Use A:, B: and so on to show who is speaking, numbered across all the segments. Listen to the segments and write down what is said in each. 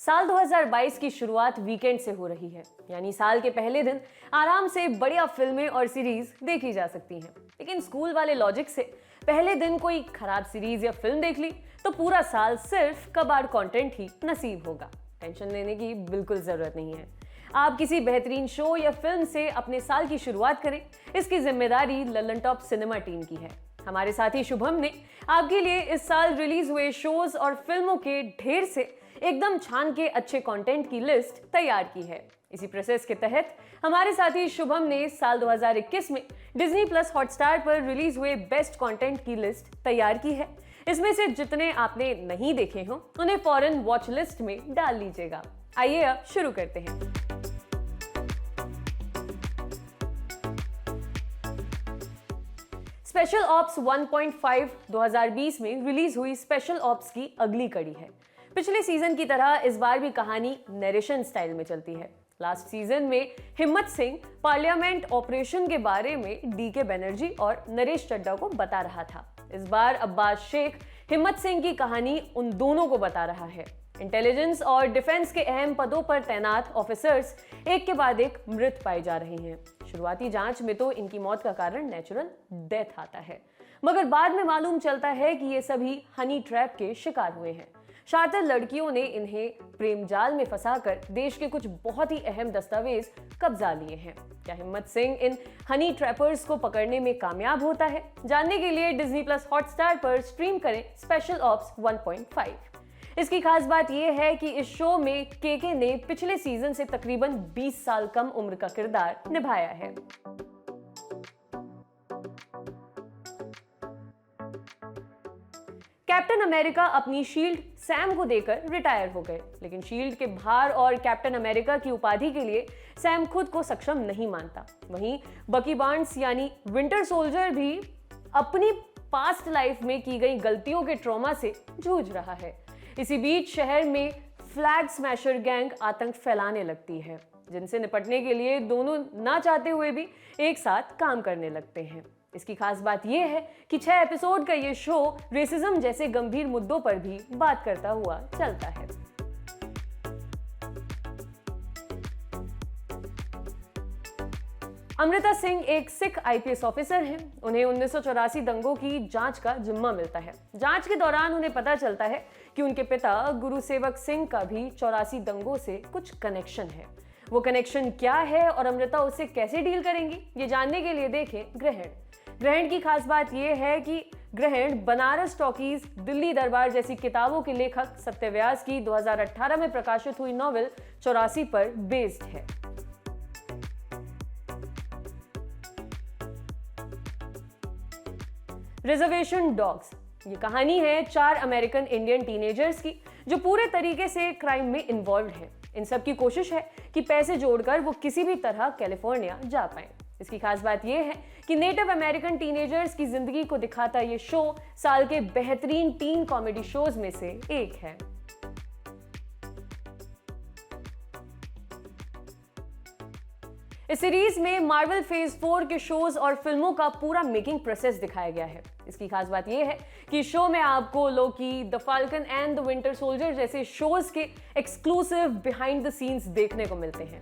A: साल 2022 की शुरुआत वीकेंड से हो रही है, यानी साल के पहले दिन आराम से बढ़िया फिल्में और सीरीज देखी जा सकती हैं। लेकिन स्कूल वाले लॉजिक से पहले दिन कोई खराब सीरीज या फिल्म देख ली तो पूरा साल सिर्फ कबाड़ कंटेंट ही नसीब होगा। टेंशन लेने की बिल्कुल जरूरत नहीं है। आप किसी बेहतरीन शो या फिल्म से अपने साल की शुरुआत करें, इसकी जिम्मेदारी लल्लन टॉप सिनेमा टीम की है। हमारे साथी शुभम ने आपके लिए इस साल रिलीज हुए शोज और फिल्मों के ढेर से एकदम छान के अच्छे कंटेंट की लिस्ट तैयार की है। इसी प्रोसेस के तहत हमारे साथी शुभम ने साल 2021 में डिज्नी प्लस हॉटस्टार पर रिलीज हुए बेस्ट कंटेंट की लिस्ट तैयार की है। इसमें से जितने आपने नहीं देखे हों उन्हें फौरन वॉच लिस्ट में डाल लीजिएगा। आइए अब शुरू करते हैं। स्पेशल ऑप्स 1.5 2020 में रिलीज हुई स्पेशल ऑप्स की अगली कड़ी है। पिछले सीजन की तरह इस बार भी कहानी नरेशन स्टाइल में चलती है। लास्ट सीजन में हिम्मत सिंह पार्लियामेंट ऑपरेशन के बारे में डीके बनर्जी और नरेश चड्ढा को बता रहा था। इस बार अब्बास शेख हिम्मत सिंह की कहानी उन दोनों को बता रहा है। इंटेलिजेंस और डिफेंस के अहम पदों पर तैनात ऑफिसर्स एक के बाद एक मृत पाए जा रहे हैं। शुरुआती जांच में तो इनकी मौत का कारण नेचुरल डेथ आता है, मगर बाद में मालूम चलता है कि ये सभी हनी ट्रैप के शिकार हुए हैं। शातिर लड़कियों ने इन्हें प्रेम जाल में फंसाकर देश के कुछ बहुत ही अहम दस्तावेज कब्जा लिए हैं। क्या हिम्मत सिंह इन हनी ट्रैपर्स को पकड़ने में कामयाब होता है? जानने के लिए डिज्नी प्लस हॉटस्टार पर स्ट्रीम करें स्पेशल ऑप्स 1.5। इसकी खास बात यह है कि इस शो में केके ने पिछले सीजन से तकरीबन 20 साल कम उम्र का किरदार निभाया है। कैप्टन अमेरिका अपनी शील्ड सैम को देकर रिटायर हो गए, लेकिन शील्ड के भार और कैप्टन अमेरिका की उपाधि के लिए सैम खुद को सक्षम नहीं मानता। वहीं बकी बार्न्स यानी विंटर सोल्जर भी अपनी पास्ट लाइफ में की गई गलतियों के ट्रॉमा से जूझ रहा है। इसी बीच शहर में फ्लैग स्मैशर गैंग आतंक फैलाने लगती है, जिनसे निपटने के लिए दोनों ना चाहते हुए भी एक साथ काम करने लगते हैं। इसकी खास बात यह है कि 6 एपिसोड का यह शो रेसिज्म जैसे गंभीर मुद्दों पर भी बात करता हुआ चलता है। अमृता सिंह एक सिख आईपीएस ऑफिसर हैं। उन्हें 1984 दंगों की जांच का जिम्मा मिलता है। जांच के दौरान उन्हें पता चलता है कि उनके पिता गुरु सेवक सिंह का भी 84 दंगों से कुछ कनेक्शन है। वो कनेक्शन क्या है और अमृता उससे कैसे डील करेंगी, ये जानने के लिए देखें ग्रहण। ग्रहण की खास बात यह है कि ग्रहण बनारस टॉकीज, दिल्ली दरबार जैसी किताबों के लेखक सत्यव्यास की 2018 में प्रकाशित हुई नॉवेल 84 पर बेस्ड है। रिजर्वेशन डॉग्स, ये कहानी है 4 अमेरिकन इंडियन टीनेजर्स की जो पूरे तरीके से क्राइम में इन्वॉल्व हैं। इन सब की कोशिश है कि पैसे जोड़कर वो किसी भी तरह कैलिफोर्निया जा पाएं। इसकी खास बात यह है कि नेटिव अमेरिकन टीनेजर्स की जिंदगी को दिखाता यह शो साल के बेहतरीन टीन कॉमेडी शोज में से एक है। इस सीरीज में मार्वल फेज 4 के शोज और फिल्मों का पूरा मेकिंग प्रोसेस दिखाया गया है। इसकी खास बात यह है कि शो में आपको Loki, the Falcon and the Winter Soldier जैसे शोज के एक्सक्लूसिव बिहाइंड द सीन्स देखने को मिलते हैं।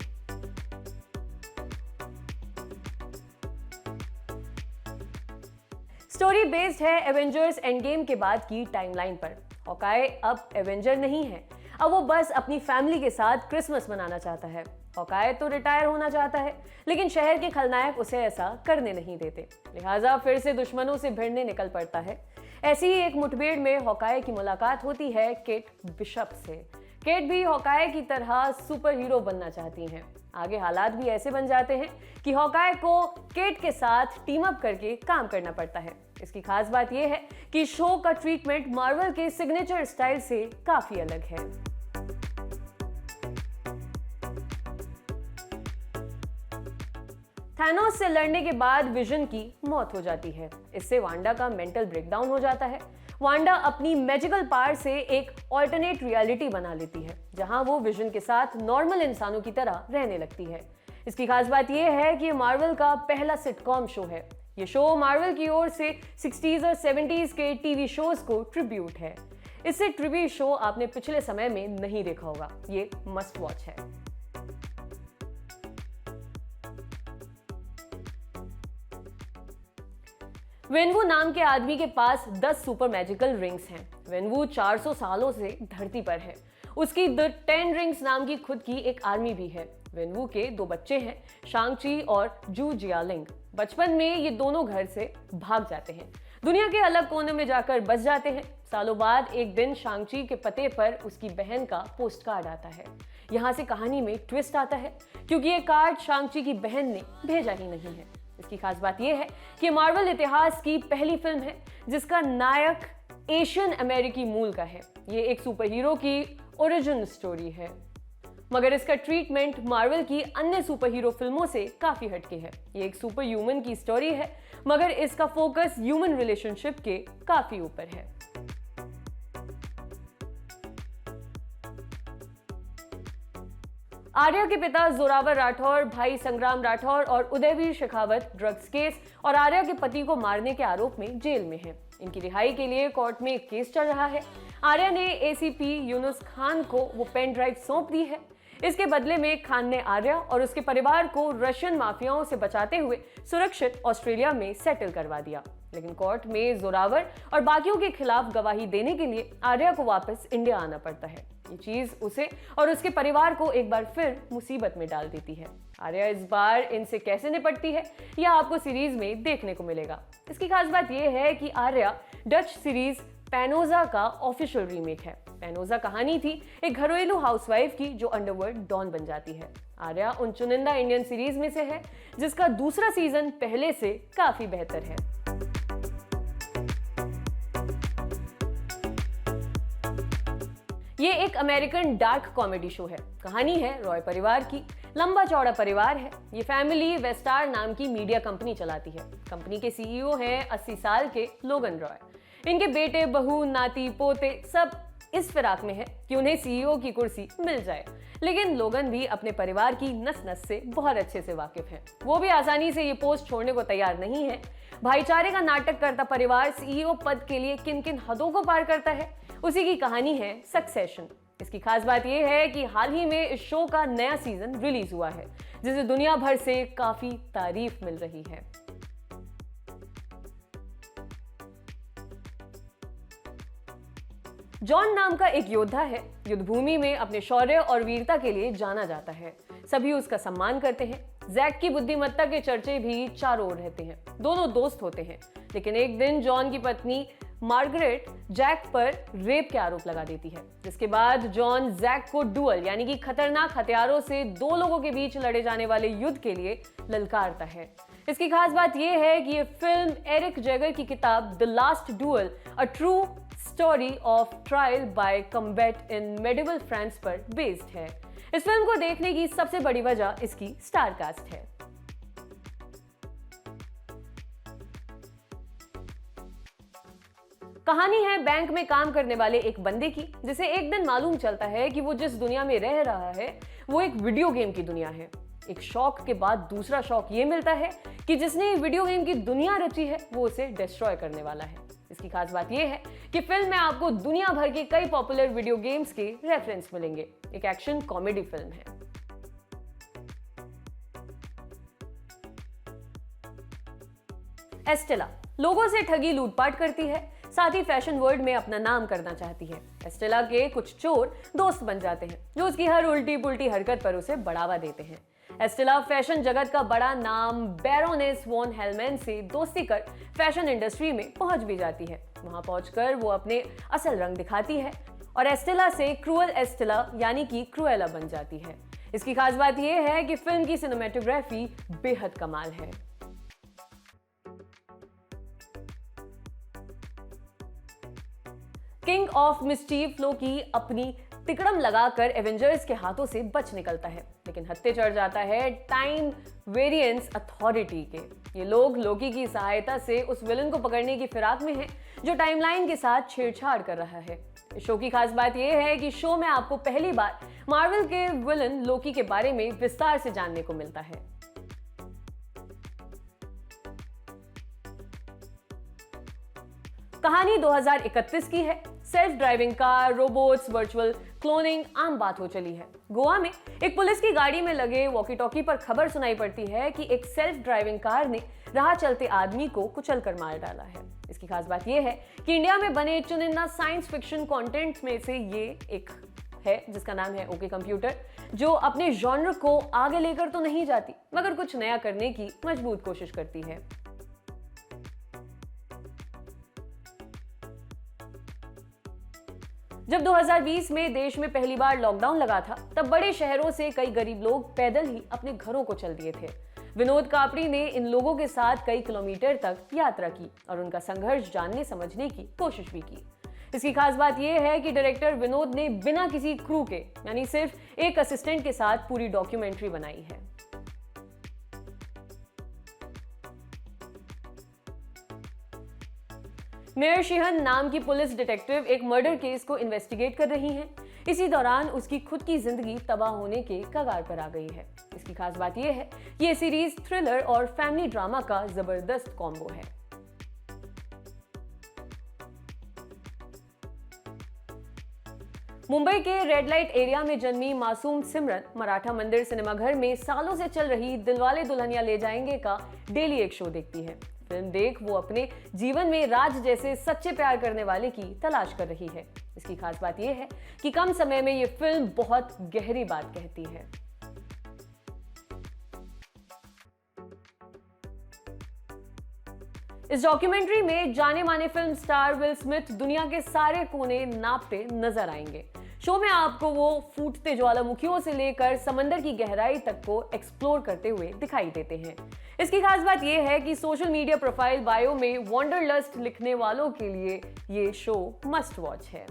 A: स्टोरी बेस्ड है एवेंजर्स एंड गेम के बाद की टाइमलाइन पर। हॉकाई अब एवेंजर नहीं है, अब वो बस अपनी फैमिली के साथ क्रिसमस मनाना चाहता है। हॉकाई तो रिटायर होना चाहता है, लेकिन शहर के खलनायक उसे ऐसा करने नहीं देते, लिहाजा फिर से दुश्मनों से भिड़ने निकल पड़ता है। ऐसी ही एक मुठभेड़ में हॉकाई की मुलाकात होती है केट बिशप से। केट भी हॉकाई की तरह सुपर हीरो बनना चाहती हैं। आगे हालात भी ऐसे बन जाते हैं कि हॉकाई को केट के साथ टीम अप करके काम करना पड़ता है। इसकी खास बात यह है कि शो का ट्रीटमेंट मार्वल के सिग्नेचर स्टाइल से काफी अलग है। थैनोस से लड़ने के बाद विजन की मौत हो जाती है। इससे वांडा का मेंटल ब्रेकडाउन हो जाता है। वांडा अपनी मैजिकल पावर से एक ऑल्टरनेट रियलिटी बना लेती है, जहां वो विजन के साथ नॉर्मल इंसानों की तरह रहने लगती है। इसकी खास बात यह है कि मार्वल का पहला सिटकॉम शो है। ये शो मार्वल की ओर से 60s और 70s के टीवी शोज को ट्रिब्यूट है। इससे ट्रिविया शो आपने पिछले समय में नहीं देखा होगा। ये मस्ट वॉच है। वेनवू नाम के आदमी के पास 10 सुपर मैजिकल रिंग्स हैं। वेनवू 400 सालों से धरती पर है। उसकी द 10 रिंग्स नाम की खुद की एक आर्मी भी है। वेनवू के 2 बच्चे हैं, शांग-ची और जू जियालिंग। बचपन में ये दोनों घर से भाग जाते हैं, दुनिया के अलग कोने में जाकर बस जाते हैं। सालों बाद एक दिन शांग-ची के पते पर उसकी बहन का पोस्ट कार्ड आता है। यहाँ से कहानी में ट्विस्ट आता है, क्योंकि ये कार्ड शांग-ची की बहन ने भेजा ही नहीं है। इसकी खास बात यह है कि मार्वल इतिहास की पहली फिल्म है जिसका नायक एशियन अमेरिकी मूल का है। ये एक सुपर हीरो की ओरिजिन स्टोरी है, मगर इसका ट्रीटमेंट मार्वल की अन्य सुपर हीरो फिल्मों से काफी हटके है। ये एक सुपर ह्यूमन की स्टोरी है, मगर इसका फोकस ह्यूमन रिलेशनशिप के काफी ऊपर है। आर्या के पिता जोरावर राठौर, भाई संग्राम राठौर और उदयवीर शेखावत ड्रग्स केस और आर्या के पति को मारने के आरोप में जेल में हैं। इनकी रिहाई के लिए कोर्ट में एक केस चल रहा है। आर्या ने एसीपी यूनुस खान को वो पेन ड्राइव सौंप दी है। इसके बदले में खान ने आर्या और उसके परिवार को रशियन माफियाओं से बचाते हुए सुरक्षित ऑस्ट्रेलिया में सेटल करवा दिया। लेकिन कोर्ट में जोरावर और बाकियों के खिलाफ गवाही देने के लिए आर्या को वापस इंडिया आना पड़ता है। ये चीज उसे और उसके परिवार को एक बार फिर मुसीबत में डाल देती है। आर्या इस बार इनसे कैसे निपटती है, यह आपको सीरीज में देखने को मिलेगा। इसकी खास बात यह है कि आर्या डच सीरीज पेनोजा का ऑफिशियल रीमेक है। पेनोजा कहानी थी एक घरेलू हाउसवाइफ की जो अंडरवर्ल्ड डॉन बन जाती है। आर्या उन चुनिंदा इंडियन सीरीज में से है जिसका दूसरा सीजन पहले से काफी बेहतर है। ये एक अमेरिकन डार्क कॉमेडी शो है। कहानी है रॉय परिवार की। लंबा चौड़ा परिवार है। ये फैमिली वेस्टार नाम की मीडिया कंपनी चलाती है। कंपनी के सीईओ हैं 80 साल के लोगन रॉय। इनके बेटे, बहू, नाती, पोते सब इस फिराक में है कि उन्हें सीईओ की कुर्सी मिल जाए। लेकिन लोगन भी अपने परिवार की नस नस से बहुत अच्छे से वाकिफ है। वो भी आसानी से ये पोस्ट छोड़ने को तैयार नहीं है। भाईचारे का नाटक करता परिवार सीईओ पद के लिए किन किन हदों को पार करता है, उसी की कहानी है सक्सेशन। इसकी खास बात यह है कि हाल ही में इस शो का नया सीजन रिलीज हुआ है, जिसे दुनिया भर से काफी तारीफ मिल रही है। जॉन नाम का एक योद्धा है। युद्धभूमि में अपने शौर्य और वीरता के लिए जाना जाता है। सभी उसका सम्मान करते हैं। जैक की बुद्धिमत्ता के चर्चे भी चारों ओर रहते हैं। दोनों दोस्त होते हैं, लेकिन एक दिन जॉन की पत्नी मार्गरेट जैक पर रेप के आरोप लगा देती है, जिसके बाद जॉन जैक को डुअल यानी कि खतरनाक हथियारों से 2 लोगों के बीच लड़े जाने वाले युद्ध के लिए ललकारता है। इसकी खास बात यह है कि यह फिल्म एरिक जैगर की किताब the last dual a true story of trial by combat in medieval France पर बेस्ड है। इस फिल्म को देखने की सबसे बड़ी वजह इसकी स्टार कास्ट है। कहानी है बैंक में काम करने वाले एक बंदे की, जिसे एक दिन मालूम चलता है कि वो जिस दुनिया में रह रहा है वो एक वीडियो गेम की दुनिया है। एक शौक के बाद दूसरा शौक ये मिलता है कि जिसने वीडियो गेम की दुनिया रची है वो उसे डिस्ट्रॉय करने वाला है। इसकी खास बात यह है कि फिल्म में आपको दुनिया भर के कई पॉपुलर वीडियो गेम्स के रेफरेंस मिलेंगे। एक एक्शन कॉमेडी फिल्म है। एस्टेला लोगों से ठगी लूटपाट करती है, साथ ही फैशन वर्ल्ड में अपना नाम करना चाहती है। एस्टेला के कुछ चोर दोस्त बन जाते हैं जो उसकी हर उल्टी पुल्टी हरकत पर उसे बढ़ावा देते हैं। एस्टेला फैशन जगत का बड़ा नाम बैरोनेस वॉन हेलमैन से दोस्ती कर फैशन इंडस्ट्री में पहुंच भी जाती है। वहां पहुंचकर वो अपने असल रंग दिखाती है और एस्टेला से क्रूअल एस्टेला यानी कि क्रूएला बन जाती है। इसकी खास बात यह है कि फिल्म की सिनेमेटोग्राफी बेहद कमाल है। किंग ऑफ मिस्चीफ लोकी अपनी तिकड़म लगाकर एवेंजर्स के हाथों से बच निकलता है, लेकिन हत्थे चढ़ जाता है टाइम वेरिएंस अथॉरिटी के। ये लोग लोकी की सहायता से उस विलन को पकड़ने की फिराक में हैं जो टाइमलाइन के साथ छेड़छाड़ कर रहा है। इस शो की खास बात यह है कि शो में आपको पहली बार मार्वल के विलन लोकी के बारे में विस्तार से जानने को मिलता है। कहानी 2031 की है। Self driving car, robots, virtual cloning आम बात हो चली है। गोवा में एक पुलिस की गाड़ी में लगे वॉकी टॉकी पर खबर सुनाई पड़ती है कि एक सेल्फ ड्राइविंग कार ने राह चलते आदमी को कुचल कर मार डाला है। इसकी खास बात यह है कि इंडिया में बने चुनिंदा साइंस फिक्शन कंटेंट में से ये एक है जिसका नाम है ओके कंप्यूटर, जो अपने जॉनर को आगे लेकर तो नहीं जाती मगर कुछ नया करने की मजबूत कोशिश करती है। जब 2020 में देश में पहली बार लॉकडाउन लगा था, तब बड़े शहरों से कई गरीब लोग पैदल ही अपने घरों को चल दिए थे। विनोद कापड़ी ने इन लोगों के साथ कई किलोमीटर तक यात्रा की और उनका संघर्ष जानने समझने की कोशिश भी की। इसकी खास बात यह है कि डायरेक्टर विनोद ने बिना किसी क्रू के, यानी सिर्फ एक असिस्टेंट के साथ पूरी डॉक्यूमेंट्री बनाई है। मेयर शिहन नाम की पुलिस डिटेक्टिव एक मर्डर केस को इन्वेस्टिगेट कर रही हैं। इसी दौरान उसकी खुद की जिंदगी तबाह होने के कगार पर आ गई है। इसकी खास बात यह है कि यह सीरीज थ्रिलर और फैमिली ड्रामा का जबरदस्त कॉम्बो है। मुंबई के रेड लाइट एरिया में जन्मी मासूम सिमरन मराठा मंदिर सिनेमाघर में सालों से चल रही दिलवाले दुल्हनिया ले जाएंगे का डेली एक शो देखती है। फिल्म देख वो अपने जीवन में राज जैसे सच्चे प्यार करने वाले की तलाश कर रही है। इसकी खास बात यह है कि कम समय में ये फिल्म बहुत गहरी बात कहती है। इस डॉक्यूमेंट्री में जाने माने फिल्म स्टार विल स्मिथ दुनिया के सारे कोने नापते नजर आएंगे। शो में आपको वो फूटते ज्वालामुखियों से लेकर समंदर की गहराई तक को एक्सप्लोर करते हुए दिखाई देते हैं। इसकी खास बात यह है कि सोशल मीडिया प्रोफाइल बायो में वंडरलस्ट लिखने वालों के लिए ये शो मस्ट वॉच है।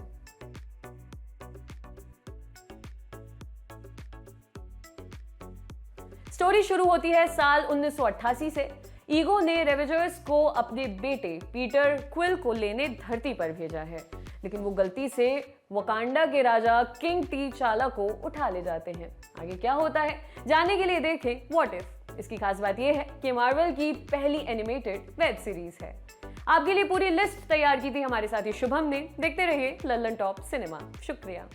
A: स्टोरी शुरू होती है साल 1988 से। ईगो ने रेवेजर्स को अपने बेटे पीटर क्विल को लेने धरती पर भेजा है, लेकिन वो गलती से वकांडा के राजा किंग टीचाला को उठा ले जाते हैं। आगे क्या होता है जानने के लिए देखें व्हाट इफ। इसकी खास बात यह है कि मार्वल की पहली एनिमेटेड वेब सीरीज है। आपके लिए पूरी लिस्ट तैयार की थी हमारे साथी शुभम ने। देखते रहिए लल्लन टॉप सिनेमा। शुक्रिया।